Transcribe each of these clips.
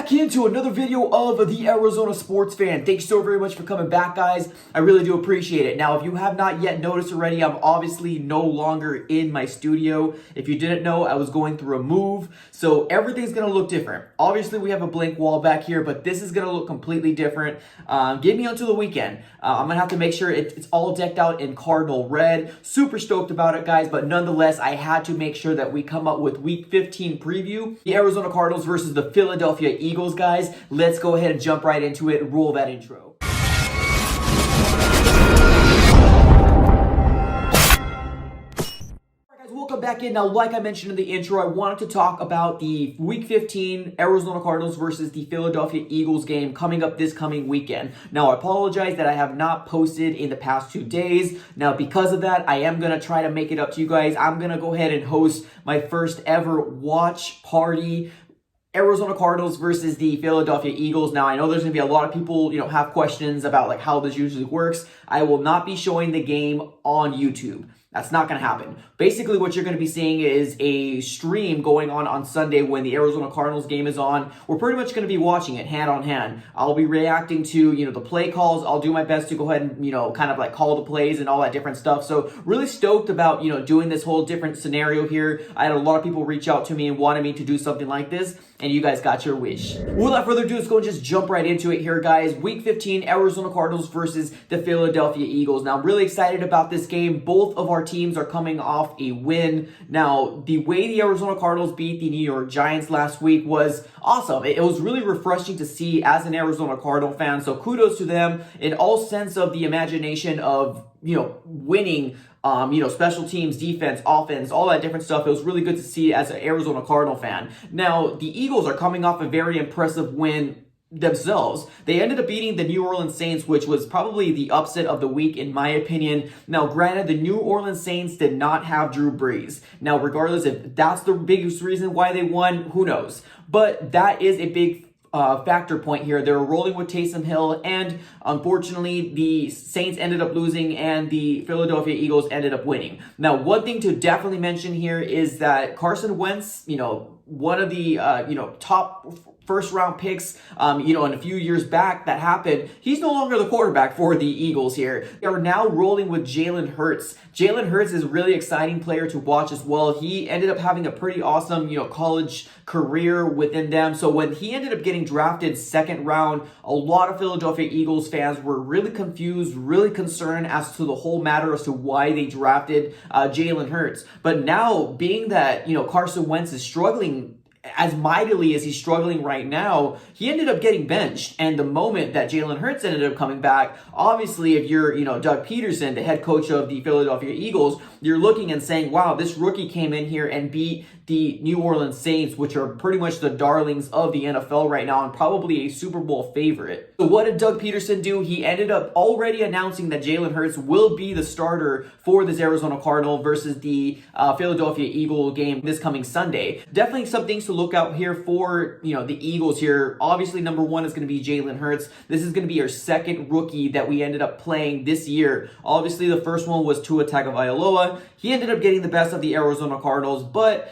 back into another video of the Arizona Sports Fan. Thanks so very much for coming back, guys. I really do appreciate it. Now, if you have not yet noticed already, I'm obviously no longer in my studio. If you didn't know, I was going through a move, so everything's going to look different. Obviously, we have a blank wall back here, but this is going to look completely different. Give me until the weekend. I'm going to have to make sure it's all decked out in Cardinal red. Super stoked about it, guys, but nonetheless, I had to make sure that we come up with Week 15 preview. The Arizona Cardinals versus the Philadelphia Eagles, guys. Let's go ahead and jump right into it. Roll that intro. Welcome back in. Now, like I mentioned in the intro, I wanted to talk about the Week 15 Arizona Cardinals versus the Philadelphia Eagles game coming up this coming weekend. Now, I apologize that I have not posted in the past 2 days. Now, because of that, I am going to try to make it up to you guys. I'm going to go ahead and host my first ever watch party. Arizona Cardinals versus the Philadelphia Eagles. Now, I know there's going to be a lot of people, have questions about like how this usually works. I will not be showing the game on YouTube. That's not going to happen. Basically, what you're going to be seeing is a stream going on Sunday when the Arizona Cardinals game is on. We're pretty much going to be watching it hand on hand. I'll be reacting to, the play calls. I'll do my best to go ahead and, kind of like call the plays and all that different stuff. So really stoked about, doing this whole different scenario here. I had a lot of people reach out to me and wanted me to do something like this, and you guys got your wish. Without further ado, let's go and just jump right into it here, guys. Week 15, Arizona Cardinals versus the Philadelphia Eagles. Now, I'm really excited about this game. Both of our teams are coming off a win. Now, the way the Arizona Cardinals beat the New York Giants last week was awesome. It was really refreshing to see as an Arizona Cardinal fan. So kudos to them in all sense of the imagination of, winning, special teams, defense, offense, all that different stuff. It was really good to see as an Arizona Cardinal fan. Now, the Eagles are coming off a very impressive win themselves. They ended up beating the New Orleans Saints, which was probably the upset of the week in my opinion. Now, granted, the New Orleans Saints did not have Drew Brees. Now, regardless if that's the biggest reason why they won, who knows? But that is a big factor point here. They were rolling with Taysom Hill, and unfortunately, the Saints ended up losing, and the Philadelphia Eagles ended up winning. Now, one thing to definitely mention here is that Carson Wentz, one of the top first-round picks, in a few years back that happened. He's no longer the quarterback for the Eagles here. They are now rolling with Jalen Hurts. Jalen Hurts is a really exciting player to watch as well. He ended up having a pretty awesome, college career within them. So when he ended up getting drafted second round, a lot of Philadelphia Eagles fans were really confused, really concerned as to the whole matter as to why they drafted Jalen Hurts. But now, being that, Carson Wentz is struggling as mightily as he's struggling right now, he ended up getting benched. And the moment that Jalen Hurts ended up coming back, obviously, if you're, Doug Peterson, the head coach of the Philadelphia Eagles, you're looking and saying, wow, this rookie came in here and beat the New Orleans Saints, which are pretty much the darlings of the NFL right now and probably a Super Bowl favorite. So what did Doug Peterson do? He ended up already announcing that Jalen Hurts will be the starter for this Arizona Cardinal versus the Philadelphia Eagle game this coming Sunday. Definitely some things to look out here for, the Eagles here. Obviously, number one is going to be Jalen Hurts. This is going to be our second rookie that we ended up playing this year. Obviously, the first one was Tua Tagovailoa. He ended up getting the best of the Arizona Cardinals, but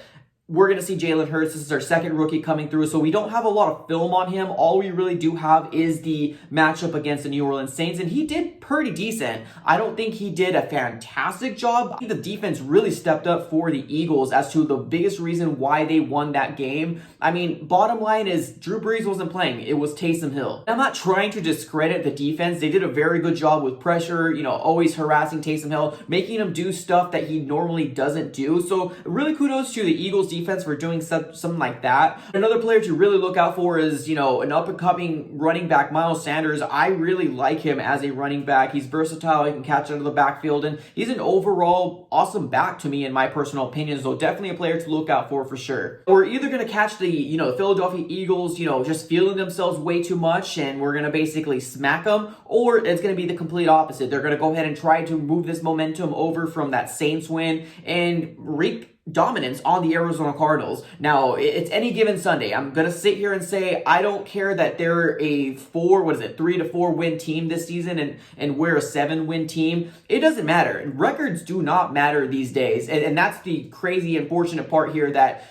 we're going to see Jalen Hurts. This is our second rookie coming through, so we don't have a lot of film on him. All we really do have is the matchup against the New Orleans Saints, and he did pretty decent. I don't think he did a fantastic job. I think the defense really stepped up for the Eagles as to the biggest reason why they won that game. I mean, bottom line is Drew Brees wasn't playing. It was Taysom Hill. I'm not trying to discredit the defense. They did a very good job with pressure, always harassing Taysom Hill, making him do stuff that he normally doesn't do. So really kudos to the Eagles defense for doing something like that. Another player to really look out for is, an up-and-coming running back, Miles Sanders. I really like him as a running back. He's versatile. He can catch out of the backfield, and he's an overall awesome back to me in my personal opinion. So definitely a player to look out for sure. We're either going to catch the, Philadelphia Eagles, just feeling themselves way too much, and we're going to basically smack them, or it's going to be the complete opposite. They're going to go ahead and try to move this momentum over from that Saints win and wreak dominance on the Arizona Cardinals. Now, it's any given Sunday. I'm going to sit here and say I don't care that they're a 3 to 4 win team this season and we're a 7-win team. It doesn't matter. Records do not matter these days. And that's the crazy unfortunate part here, that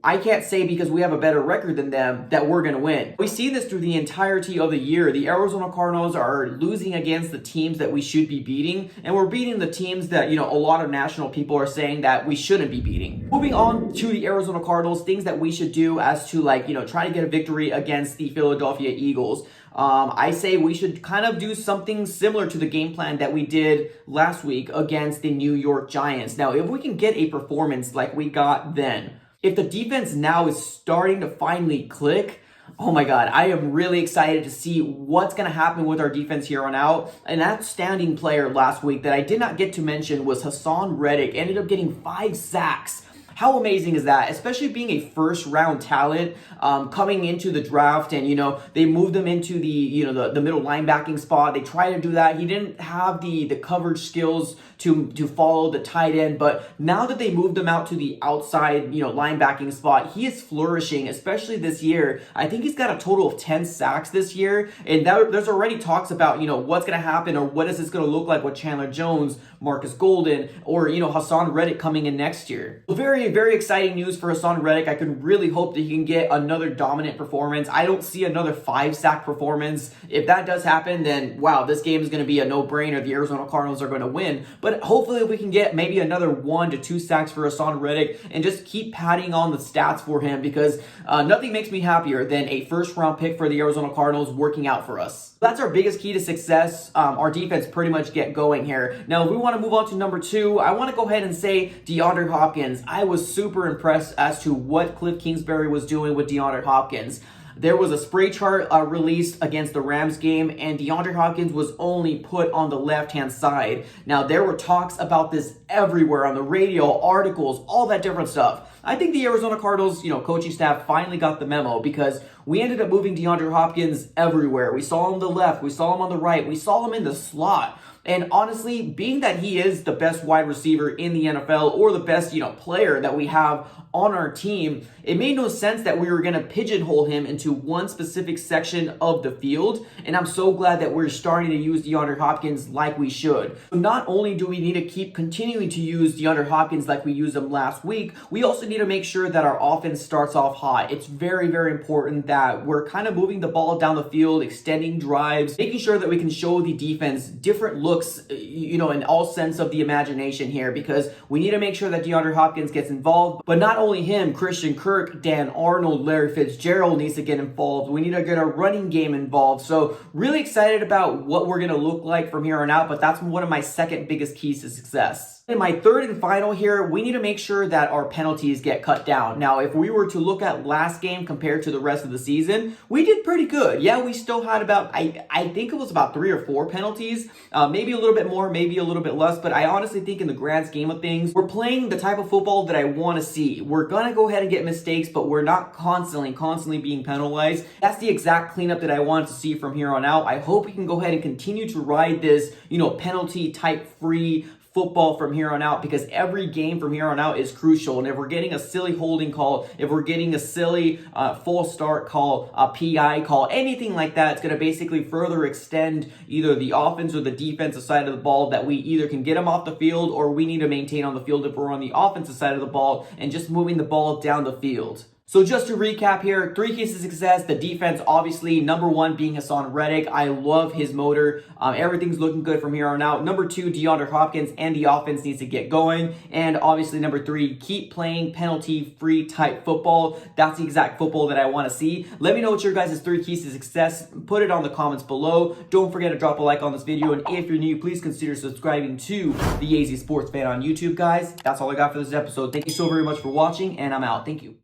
I can't say because we have a better record than them that we're going to win. We see this through the entirety of the year. The Arizona Cardinals are losing against the teams that we should be beating, and we're beating the teams that, a lot of national people are saying that we shouldn't be beating. Moving on to the Arizona Cardinals, things that we should do as to try to get a victory against the Philadelphia Eagles. I say we should kind of do something similar to the game plan that we did last week against the New York Giants. Now, if we can get a performance like we got then, if the defense now is starting to finally click, oh my God, I am really excited to see what's going to happen with our defense here on out. An outstanding player last week that I did not get to mention was Haason Reddick. Ended up getting 5 sacks. How amazing is that? Especially being a first-round talent coming into the draft, and they moved him into the middle linebacking spot. They tried to do that. He didn't have the coverage skills to follow the tight end, but now that they moved him out to the outside linebacking spot, he is flourishing, especially this year. I think he's got a total of 10 sacks this year, and there's already talks about what's going to happen, or what is this going to look like with Chandler Jones, Marcus Golden, or Haason Reddick coming in next year. Very, very exciting news for Haason Reddick. I could really hope that he can get another dominant performance. I don't see another 5-sack performance. If that does happen, then wow, this game is going to be a no-brainer. The Arizona Cardinals are going to win. But hopefully we can get maybe another 1 to 2 sacks for Haason Reddick and just keep padding on the stats for him, because nothing makes me happier than a first-round pick for the Arizona Cardinals working out for us. That's our biggest key to success. Our defense pretty much get going here. Now, if we want to move on to number 2, I want to go ahead and say DeAndre Hopkins. I was super impressed as to what Cliff Kingsbury was doing with DeAndre Hopkins. There was a spray chart released against the Rams game, and DeAndre Hopkins was only put on the left-hand side. Now, there were talks about this everywhere on the radio, articles, all that different stuff. I think the Arizona Cardinals, coaching staff finally got the memo, because we ended up moving DeAndre Hopkins everywhere. We saw him on the left, we saw him on the right, we saw him in the slot. And honestly, being that he is the best wide receiver in the NFL, or the best, player that we have on our team, it made no sense that we were going to pigeonhole him into one specific section of the field. And I'm so glad that we're starting to use DeAndre Hopkins like we should. Not only do we need to keep continuing to use DeAndre Hopkins like we used him last week, we also need to make sure that our offense starts off hot. It's very, very important that we're kind of moving the ball down the field, extending drives, making sure that we can show the defense different looks, in all sense of the imagination here, because we need to make sure that DeAndre Hopkins gets involved. But not only him, Christian Kirk, Dan Arnold, Larry Fitzgerald needs to get involved. We need to get our running game involved. So really excited about what we're going to look like from here on out, but that's one of my second biggest keys to success. In my third and final here, we need to make sure that our penalties get cut down. Now, if we were to look at last game compared to the rest of the season, we did pretty good. Yeah, we still had about, I think it was about 3 or 4 penalties, maybe a little bit more, maybe a little bit less, but I honestly think in the grand scheme of things, we're playing the type of football that I want to see. We're going to go ahead and get mistakes, but we're not constantly being penalized. That's the exact cleanup that I want to see from here on out. I hope we can go ahead and continue to ride this, penalty type free football from here on out, because every game from here on out is crucial. And if we're getting a silly holding call, if we're getting a silly full start call, a PI call, anything like that, it's going to basically further extend either the offense or the defensive side of the ball, that we either can get them off the field, or we need to maintain on the field if we're on the offensive side of the ball and just moving the ball down the field. So just to recap here, 3 keys to success. The defense, obviously, number 1 being Haason Reddick. I love his motor. Everything's looking good from here on out. Number 2, DeAndre Hopkins, and the offense needs to get going. And obviously, number 3, keep playing penalty-free type football. That's the exact football that I want to see. Let me know what your guys' 3 keys to success. Put it on the comments below. Don't forget to drop a like on this video. And if you're new, please consider subscribing to the AZ Sports Fan on YouTube, guys. That's all I got for this episode. Thank you so very much for watching, and I'm out. Thank you.